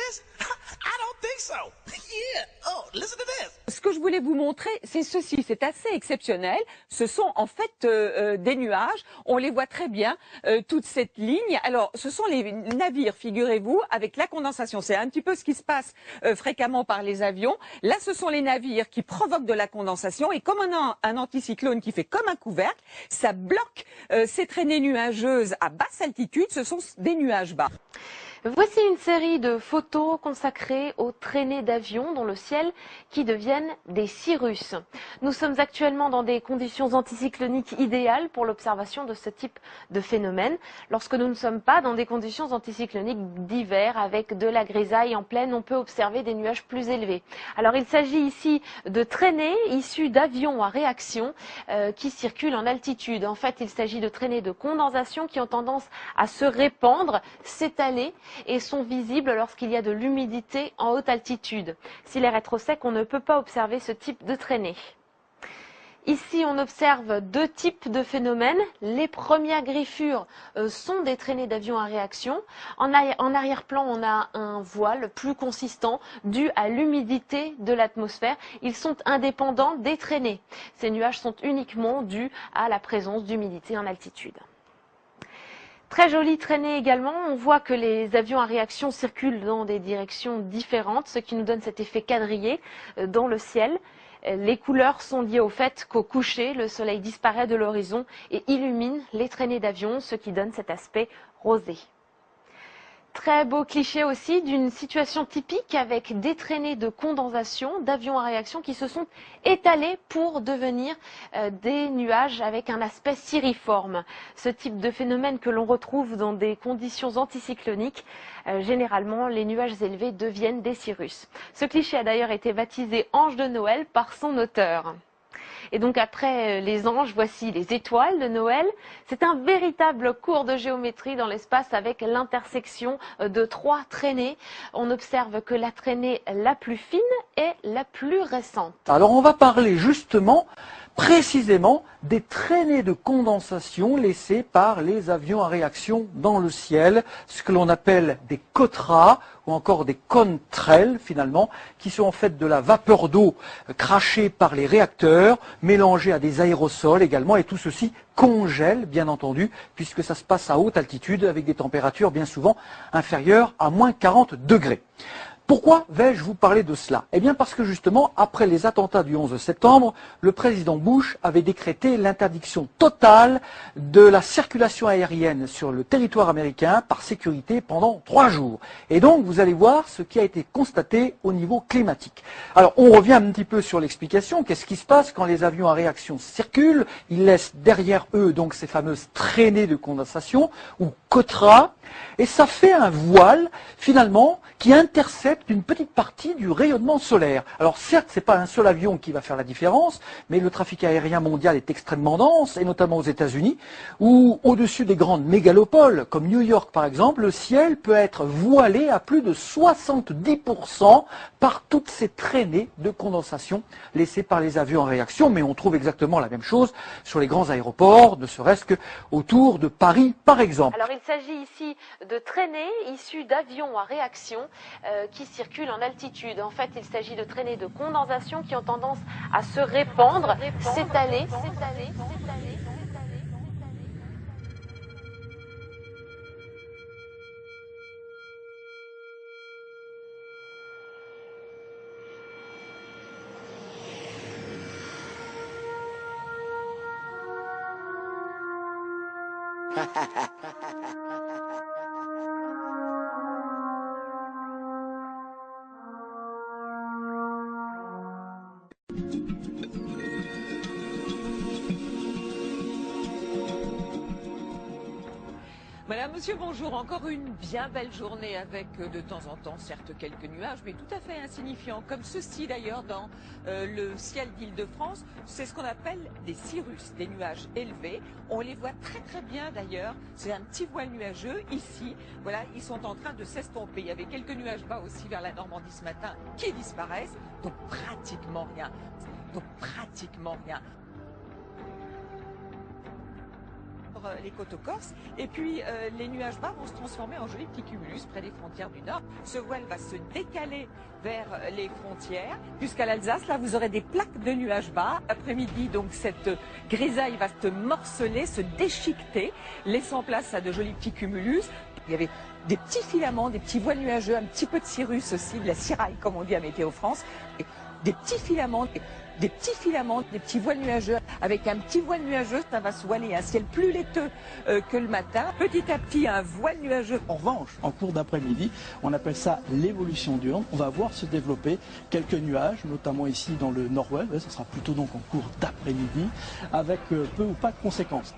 this? I don't think so. Yeah. Oh, listen to this. Ce que je voulais vous montrer, c'est ceci, c'est assez exceptionnel. Ce sont en fait des nuages, on les voit très bien, toute cette ligne. Alors, ce sont les navires, figurez-vous, avec la condensation. C'est un petit peu ce qui se passe fréquemment par les avions. Là, ce sont les navires qui provoquent de la condensation et comme on a un anticyclone qui fait comme un couvercle, ça bloque ces traînées nuageuses à basse altitude. Ce sont des nuages bas. Voici une série de photos consacrées aux traînées d'avions dans le ciel qui deviennent des cirrus. Nous sommes actuellement dans des conditions anticycloniques idéales pour l'observation de ce type de phénomène, lorsque nous ne sommes pas dans des conditions anticycloniques d'hiver avec de la grisaille en pleine, on peut observer des nuages plus élevés. Alors il s'agit ici de traînées issues d'avions à réaction qui circulent en altitude. En fait, il s'agit de traînées de condensation qui ont tendance à se répandre, s'étaler et sont visibles lorsqu'il y a de l'humidité en haute altitude. Si l'air est trop sec, on ne peut pas observer ce type de traînée. Ici, on observe deux types de phénomènes. Les premières griffures sont des traînées d'avions à réaction. En arrière-plan, on a un voile plus consistant dû à l'humidité de l'atmosphère. Ils sont indépendants des traînées. Ces nuages sont uniquement dus à la présence d'humidité en altitude. Très jolie traînée également, on voit que les avions à réaction circulent dans des directions différentes, ce qui nous donne cet effet quadrillé dans le ciel. Les couleurs sont liées au fait qu'au coucher, le soleil disparaît de l'horizon et illumine les traînées d'avions, ce qui donne cet aspect rosé. Très beau cliché aussi d'une situation typique avec des traînées de condensation d'avions à réaction qui se sont étalés pour devenir des nuages avec un aspect cirriforme. Ce type de phénomène que l'on retrouve dans des conditions anticycloniques, généralement les nuages élevés deviennent des cirrus. Ce cliché a d'ailleurs été baptisé Ange de Noël par son auteur. Et donc après les anges, voici les étoiles de Noël. C'est un véritable cours de géométrie dans l'espace avec l'intersection de trois traînées. On observe que la traînée la plus fine est la plus récente. Alors on va parler justement, précisément, des traînées de condensation laissées par les avions à réaction dans le ciel, ce que l'on appelle des COTRA ou encore des contrails finalement, qui sont en fait de la vapeur d'eau crachée par les réacteurs, mélangée à des aérosols également, et tout ceci congèle bien entendu, puisque ça se passe à haute altitude avec des températures bien souvent inférieures à moins 40 degrés. Pourquoi vais-je vous parler de cela? Eh bien parce que justement, après les attentats du 11 septembre, le président Bush avait décrété l'interdiction totale de la circulation aérienne sur le territoire américain par sécurité pendant 3 jours. Et donc, vous allez voir ce qui a été constaté au niveau climatique. Alors, on revient un petit peu sur l'explication. Qu'est-ce qui se passe quand les avions à réaction circulent? Ils laissent derrière eux donc ces fameuses traînées de condensation ou COTRA, et ça fait un voile finalement qui intercepte une petite partie du rayonnement solaire. Alors certes, ce n'est pas un seul avion qui va faire la différence, mais le trafic aérien mondial est extrêmement dense, et notamment aux États-Unis, où au-dessus des grandes mégalopoles, comme New York par exemple, le ciel peut être voilé à plus de 70% par toutes ces traînées de condensation laissées par les avions en réaction, mais on trouve exactement la même chose sur les grands aéroports, ne serait-ce qu'autour de Paris par exemple. Alors il s'agit ici de traînées issues d'avions à réaction qui circulent en altitude. En fait, il s'agit de traînées de condensation qui ont tendance à se répandre, s'étaler. Madame, monsieur, bonjour. Encore une bien belle journée avec de temps en temps, certes, quelques nuages, mais tout à fait insignifiants, comme ceci d'ailleurs dans le ciel d'Île-de-France. C'est ce qu'on appelle des cirrus, des nuages élevés. On les voit très très bien d'ailleurs. C'est un petit voile nuageux ici. Voilà, ils sont en train de s'estomper. Il y avait quelques nuages bas aussi vers la Normandie ce matin qui disparaissent. Donc pratiquement rien. les côtes corses. Et puis les nuages bas vont se transformer en jolis petits cumulus près des frontières du nord. Ce voile va se décaler vers les frontières jusqu'à l'Alsace. Là, vous aurez des plaques de nuages bas. Après-midi, donc cette grisaille va se morceler, se déchiqueter, laissant place à de jolis petits cumulus. Il y avait des petits filaments, des petits voiles nuageux, un petit peu de cirrus aussi, de la ciraille comme on dit à Météo France. Et des petits filaments, des petits voiles nuageux. Avec un petit voile nuageux, ça va se voiler un ciel plus laiteux que le matin. Petit à petit, un voile nuageux. En revanche, en cours d'après-midi, on appelle ça l'évolution diurne. On va voir se développer quelques nuages, notamment ici dans le nord-ouest. Ça sera plutôt donc en cours d'après-midi, avec peu ou pas de conséquences.